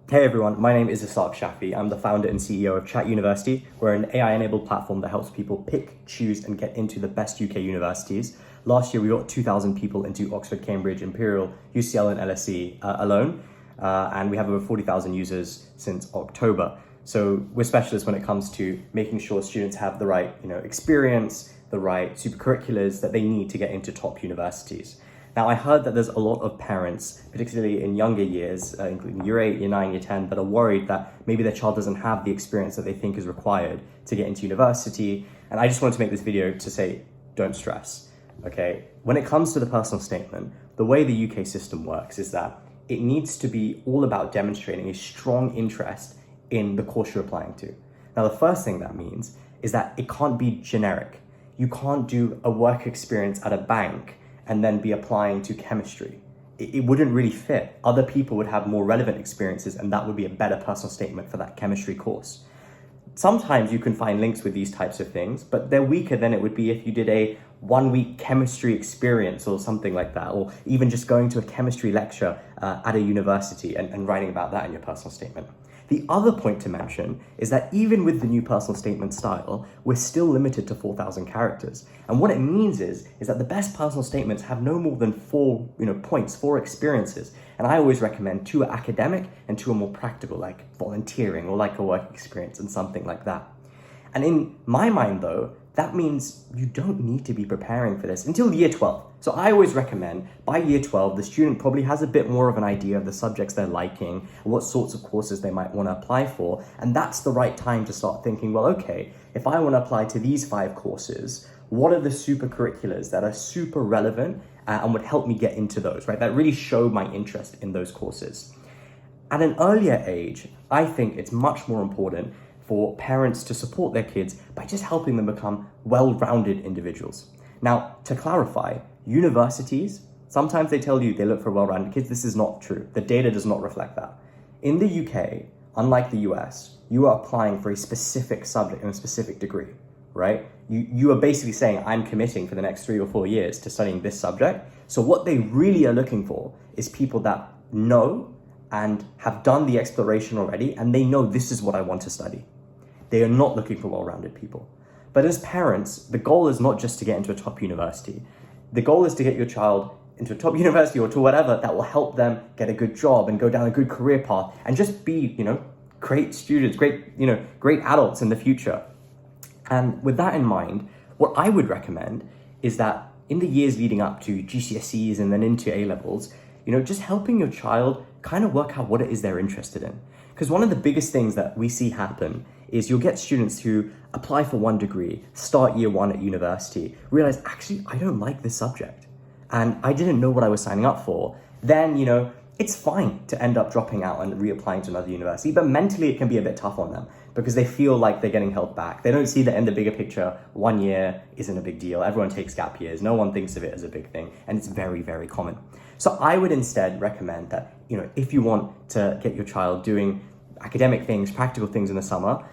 Hey everyone, my name is Isaac Shafi. I'm the founder and CEO of Chat University. We're an AI-enabled platform that helps people pick, choose, and get into the best UK universities. Last year, we got 2,000 people into Oxford, Cambridge, Imperial, UCL, and LSE alone. And we have over 40,000 users since October. So we're specialists when it comes to making sure students have the right experience, the right supercurriculars that they need to get into top universities. Now, I heard that there's a lot of parents, particularly in younger years, including year 8, year 9, year 10, that are worried that maybe their child doesn't have the experience that they think is required to get into university. And I just wanted to make this video to say, don't stress, okay? When it comes to the personal statement, the way the UK system works is that it needs to be all about demonstrating a strong interest in the course you're applying to. Now, the first thing that means is that it can't be generic. You can't do a work experience at a bank and then be applying to chemistry. It wouldn't really fit. Other people would have more relevant experiences and that would be a better personal statement for that chemistry course. Sometimes you can find links with these types of things, but they're weaker than it would be if you did a 1-week chemistry experience or something like that, or even just going to a chemistry lecture at a university and writing about that in your personal statement. The other point to mention is that even with the new personal statement style, we're still limited to 4,000 characters. And what it means is that the best personal statements have no more than 4 points, 4 experiences. And I always recommend 2 are academic and 2 are more practical, like volunteering or like a work experience and something like that. And in my mind though, that means you don't need to be preparing for this until year 12. So I always recommend by year 12, the student probably has a bit more of an idea of the subjects they're liking, what sorts of courses they might want to apply for. And that's the right time to start thinking, well, okay, if I want to apply to these 5 courses, what are the super curriculars that are super relevant and would help me get into those, right? That really show my interest in those courses. At an earlier age, I think it's much more important for parents to support their kids by just helping them become well-rounded individuals. Now, to clarify, universities, sometimes they tell you they look for well-rounded kids. This is not true. The data does not reflect that. In the UK, unlike the US, you are applying for a specific subject and a specific degree, right? You are basically saying, I'm committing for the next 3 or 4 years to studying this subject. So what they really are looking for is people that know and have done the exploration already, and they know this is what I want to study. They are not looking for well-rounded people. But as parents, the goal is not just to get into a top university. The goal is to get your child into a top university or to whatever that will help them get a good job and go down a good career path and just be, great students, great adults in the future. And with that in mind, what I would recommend is that in the years leading up to GCSEs and then into A-levels, just helping your child kind of work out what it is they're interested in. Because one of the biggest things that we see happen is you'll get students who apply for one degree, start year 1 at university, realize, actually, I don't like this subject. And I didn't know what I was signing up for. Then, it's fine to end up dropping out and reapplying to another university, but mentally it can be a bit tough on them because they feel like they're getting held back. They don't see that in the bigger picture, 1 year isn't a big deal. Everyone takes gap years. No one thinks of it as a big thing. And it's very, very common. So I would instead recommend that, if you want to get your child doing academic things, practical things in the summer,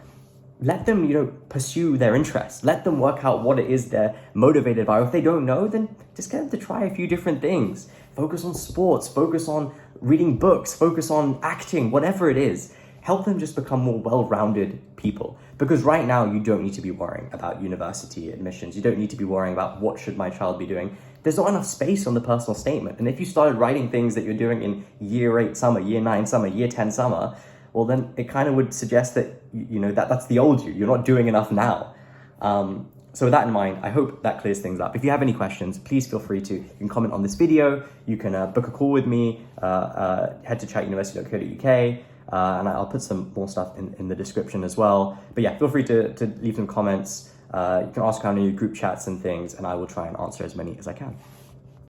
let them, pursue their interests. Let them work out what it is they're motivated by. If they don't know, then just get them to try a few different things. Focus on sports, focus on reading books, focus on acting, whatever it is. Help them just become more well-rounded people. Because right now, you don't need to be worrying about university admissions. You don't need to be worrying about what should my child be doing. There's not enough space on the personal statement. And if you started writing things that you're doing in year 8 summer, year 9 summer, year 10 summer, well, then it kind of would suggest that, that's the old you. You're not doing enough now. So with that in mind, I hope that clears things up. If you have any questions, please feel free to, you can comment on this video. You can book a call with me, head to chatuniversity.co.uk, and I'll put some more stuff in the description as well. But yeah, feel free to leave some comments. You can ask around in your group chats and things, and I will try and answer as many as I can.